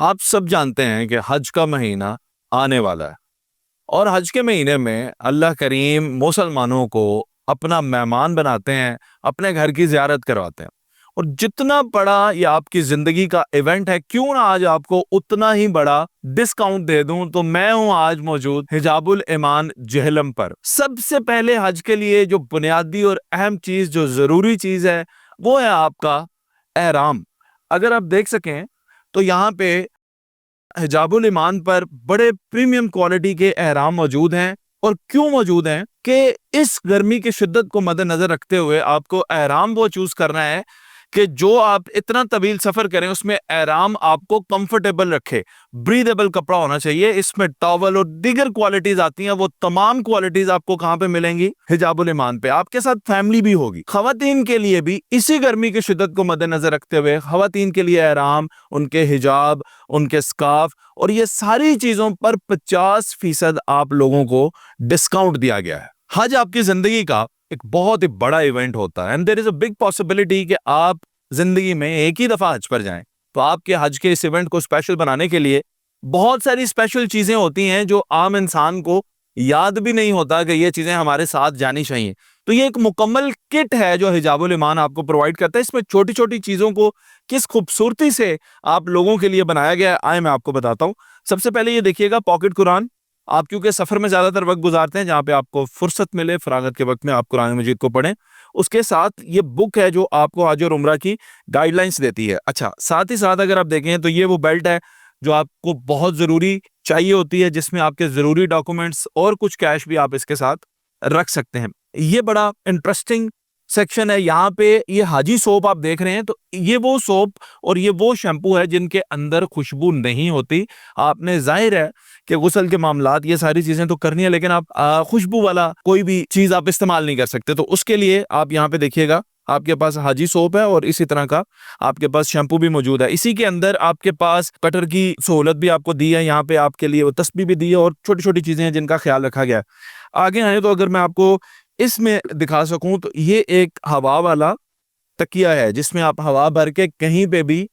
आप सब जानते हैं कि हज का महीना आने वाला है और हज के महीने में अल्लाह करीम मुसलमानों को अपना मेहमान बनाते हैं, अपने घर की ज़ियारत करवाते हैं। और जितना बड़ा ये आपकी ज़िंदगी का इवेंट है, क्यों ना आज आपको उतना ही बड़ा डिस्काउंट दे दूं, तो मैं हूं आज मौजूद हिजाबुल ईमान जेहलम पर। सबसे पहले हज के लिए जो बुनियादी और अहम चीज़, जो ज़रूरी चीज़ है, वो है आपका एहराम। अगर आप देख सकें तो यहाँ पे हिजाबुल ईमान पर बड़े प्रीमियम क्वालिटी के एहराम मौजूद हैं। और क्यों मौजूद हैं कि इस गर्मी की शिद्दत को मद्देनजर रखते हुए आपको एहराम वो चूज करना है कि जो आप इतना तवील सफर करें उसमें एहराम आपको कंफर्टेबल रखे। ब्रीदेबल कपड़ा होना चाहिए, इसमें टॉवल और दीगर क्वालिटीज आती हैं। वो तमाम क्वालिटीज आपको कहां पे मिलेंगी? हिजाबुल ईमान पे। आपके साथ फैमिली भी होगी। खवातीन के लिए भी इसी गर्मी की शिद्दत को मद्देनजर रखते हुए खवातीन के लिए एहराम, उनके हिजाब, उनके स्कार्फ और ये सारी चीजों पर 50% आप लोगों को डिस्काउंट दिया गया है। हज आपकी जिंदगी का एक बहुत ही बड़ा इवेंट होता है and there is a big possibility कि आप जिंदगी में एक ही दफा हज पर जाएं। तो आपके हज के इस इवेंट को स्पेशल बनाने के लिए बहुत सारी स्पेशल चीजें होती हैं जो आम इंसान को याद भी नहीं होता कि ये चीजें हमारे साथ जानी चाहिए। तो ये एक मुकम्मल किट है जो हिजाबुल ईमान आपको प्रोवाइड करता है। इसमें छोटी छोटी चीजों को किस खूबसूरती से आप लोगों के लिए बनाया गया है, आए मैं आपको बताता हूँ। सबसे पहले ये देखिएगा, पॉकेट कुरान। आप क्योंकि सफर में ज्यादातर वक्त गुजारते हैं, जहां पे आपको फुर्सत मिले फरागत के वक्त में आप कुरान मजीद को पढ़ें। उसके साथ ये बुक है जो आपको हज और उम्रा की गाइडलाइंस देती है। अच्छा, साथ ही साथ अगर आप देखें तो ये वो बेल्ट है जो आपको बहुत जरूरी चाहिए होती है, जिसमें आपके जरूरी डॉक्यूमेंट्स और कुछ कैश भी आप इसके साथ रख सकते हैं। ये बड़ा इंटरेस्टिंग सेक्शन है। यहाँ पे ये हाजी सोप आप देख रहे हैं, तो ये वो सोप और ये वो शैम्पू है जिनके अंदर खुशबू नहीं होती। आपने जाहिर है कि गुस्ल के मामलात ये सारी चीजें तो करनी है, लेकिन आप खुशबू वाला कोई भी चीज आप इस्तेमाल नहीं कर सकते। तो उसके लिए आप यहाँ पे देखिएगा, आपके पास हाजी सोप है और इसी तरह का आपके पास शैम्पू भी मौजूद है। इसी के अंदर आपके पास कटर की सहूलत भी आपको दी है। यहाँ पे आपके लिए वो तस्बीह भी दी है और छोटी छोटी चीजें हैं जिनका ख्याल रखा गया है। आगे आए तो अगर मैं आपको इसमें दिखा सकूं तो ये एक हवा वाला तकिया है जिसमें आप हवा भर के कहीं पे भी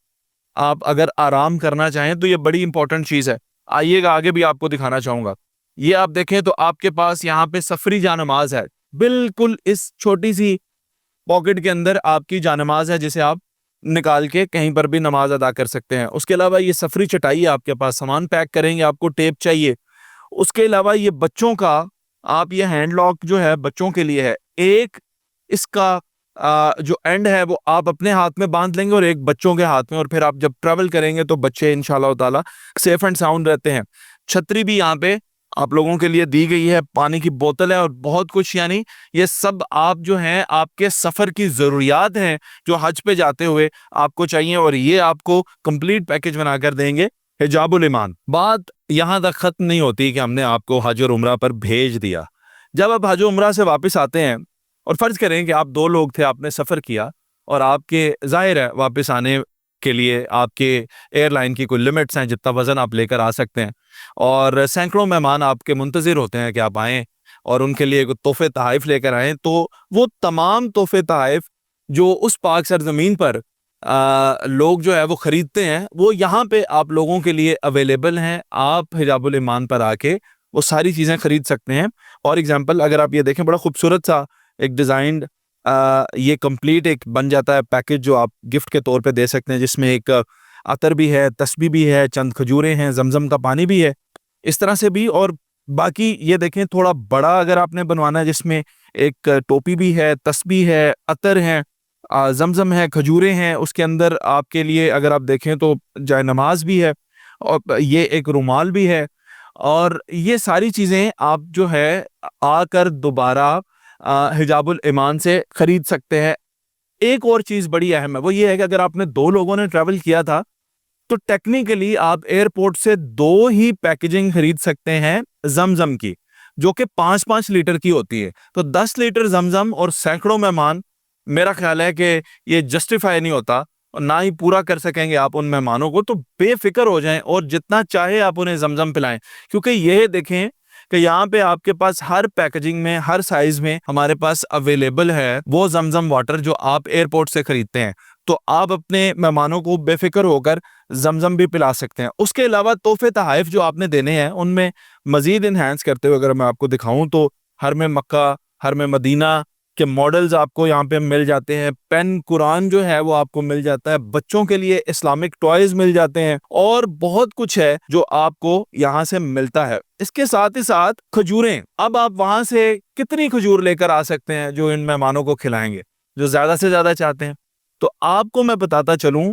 आप अगर आराम करना चाहें तो ये बड़ी इंपॉर्टेंट चीज है। आइएगा, आगे भी आपको दिखाना चाहूंगा। ये आप देखें तो आपके पास यहाँ पे सफरी जानमाज है। बिल्कुल इस छोटी सी पॉकेट के अंदर आपकी जानमाज है जिसे आप निकाल के कहीं पर भी नमाज अदा कर सकते हैं। उसके अलावा ये सफरी चटाई है आपके पास, सामान पैक करेंगे आपको टेप चाहिए। उसके अलावा ये बच्चों का, आप ये हैंड लॉक जो है बच्चों के लिए है। एक इसका जो एंड है वो आप अपने हाथ में बांध लेंगे और एक बच्चों के हाथ में, और फिर आप जब ट्रेवल करेंगे तो बच्चे इंशाल्लाह ताला सेफ एंड साउंड रहते हैं। छतरी भी यहाँ पे आप लोगों के लिए दी गई है, पानी की बोतल है और बहुत कुछ। यानी ये सब आप जो हैं आपके सफर की जरूरियात हैं जो हज पे जाते हुए आपको चाहिए, और ये आपको कंप्लीट पैकेज बनाकर देंगे हिजाबुल ईमान। बात यहां तक खत्म नहीं होती कि हमने आपको हज और उम्रा पर भेज दिया। जब आप हज और उम्रा से वापस आते हैं और फर्ज करें कि आप दो लोग थे, आपने सफर किया और आपके जाहिर है वापस आने के लिए आपके एयरलाइन की कोई लिमिट्स हैं जितना वजन आप लेकर आ सकते हैं, और सैकड़ों मेहमान आपके मुंतजिर होते हैं कि आप आएँ और उनके लिए तोहफे तहाइफ लेकर आएँ। तो वो तमाम तोहफे तहाइफ जो उस पाक सरजमीन पर लोग जो है वो खरीदते हैं, वो यहाँ पे आप लोगों के लिए अवेलेबल हैं। आप हिजाबुल ईमान पर आके वो सारी चीज़ें खरीद सकते हैं। और एग्जांपल अगर आप ये देखें, बड़ा खूबसूरत सा एक डिज़ाइन ये कंप्लीट एक बन जाता है पैकेज जो आप गिफ्ट के तौर पे दे सकते हैं, जिसमें एक अतर भी है, तस्बीह भी है, चंद खजूरें हैं, जमजम का पानी भी है, इस तरह से भी। और बाकी ये देखें थोड़ा बड़ा अगर आपने बनवाना है, जिसमें एक टोपी भी है, तस्बीह है, अतर है, जमजम है, खजूरें हैं। उसके अंदर आपके लिए अगर आप देखें तो जाय नमाज भी है और ये एक रुमाल भी है। और ये सारी चीज़ें आप जो है आकर दोबारा हिजाबुल ईमान से खरीद सकते हैं। एक और चीज़ बड़ी अहम है, वो ये है कि अगर आपने दो लोगों ने ट्रैवल किया था तो टेक्निकली आप एयरपोर्ट से दो ही पैकेजिंग खरीद सकते हैं जमजम की, जो कि 5-5 लीटर की होती है। तो 10 लीटर जमजम और सैकड़ों मेहमान, मेरा ख्याल है कि ये जस्टिफाई नहीं होता और ना ही पूरा कर सकेंगे आप उन मेहमानों को। तो बेफिक्र हो जाएं और जितना चाहे आप उन्हें जमजम पिलाएं, क्योंकि यह देखें कि यहाँ पे आपके पास हर पैकेजिंग में, हर साइज में हमारे पास अवेलेबल है वो जमजम वाटर जो आप एयरपोर्ट से खरीदते हैं। तो आप अपने मेहमानों को बेफिक्र होकर जमजम भी पिला सकते हैं। उसके अलावा तोहफे तहाइफ जो आपने देने हैं उनमें मजीद इन्हांस करते हुए अगर मैं आपको दिखाऊं तो हरम मक्का, हरम मदीना के मॉडल्स आपको यहाँ पे मिल जाते हैं। पेन कुरान जो है वो आपको मिल जाता है। बच्चों के लिए इस्लामिक टॉयज मिल जाते हैं और बहुत कुछ है जो आपको यहाँ से मिलता है। इसके साथ ही साथ खजूरें, अब आप वहां से कितनी खजूर लेकर आ सकते हैं जो इन मेहमानों को खिलाएंगे, जो ज्यादा से ज्यादा चाहते हैं। तो आपको मैं बताता चलूं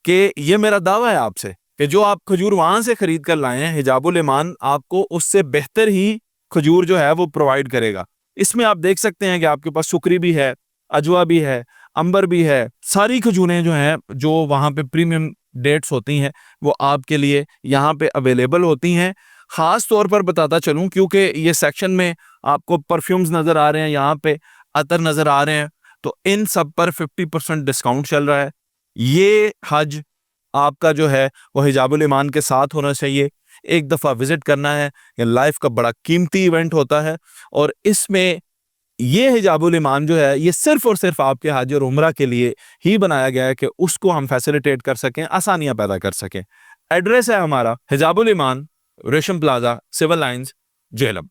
कि ये मेरा दावा है आपसे कि जो आप खजूर वहां से खरीद कर लाए हैं, हिजाबुल ईमान आपको उससे बेहतर ही खजूर जो है वो प्रोवाइड करेगा। इसमें आप देख सकते हैं कि आपके पास सुकरी भी है, अजवा भी है, अंबर भी है। सारी खजूरें जो हैं जो वहाँ पे प्रीमियम डेट्स होती हैं वो आपके लिए यहाँ पे अवेलेबल होती हैं। ख़ास तौर पर बताता चलूँ क्योंकि ये सेक्शन में आपको परफ्यूम्स नज़र आ रहे हैं, यहाँ पे अतर नज़र आ रहे हैं, तो इन सब पर 50% डिस्काउंट चल रहा है। ये हज आपका जो है वो हिजाबुल ईमान के साथ होना चाहिए। एक दफ़ा विजिट करना है। ये लाइफ का बड़ा कीमती इवेंट होता है और इसमें ये हिजाबुल ईमान जो है ये सिर्फ और सिर्फ आपके हज और उम्रा के लिए ही बनाया गया है कि उसको हम फैसिलिटेट कर सकें, आसानियां पैदा कर सकें। एड्रेस है हमारा हिजाबुल ईमान, रेशम प्लाजा, सिविल लाइंस, जेहलम।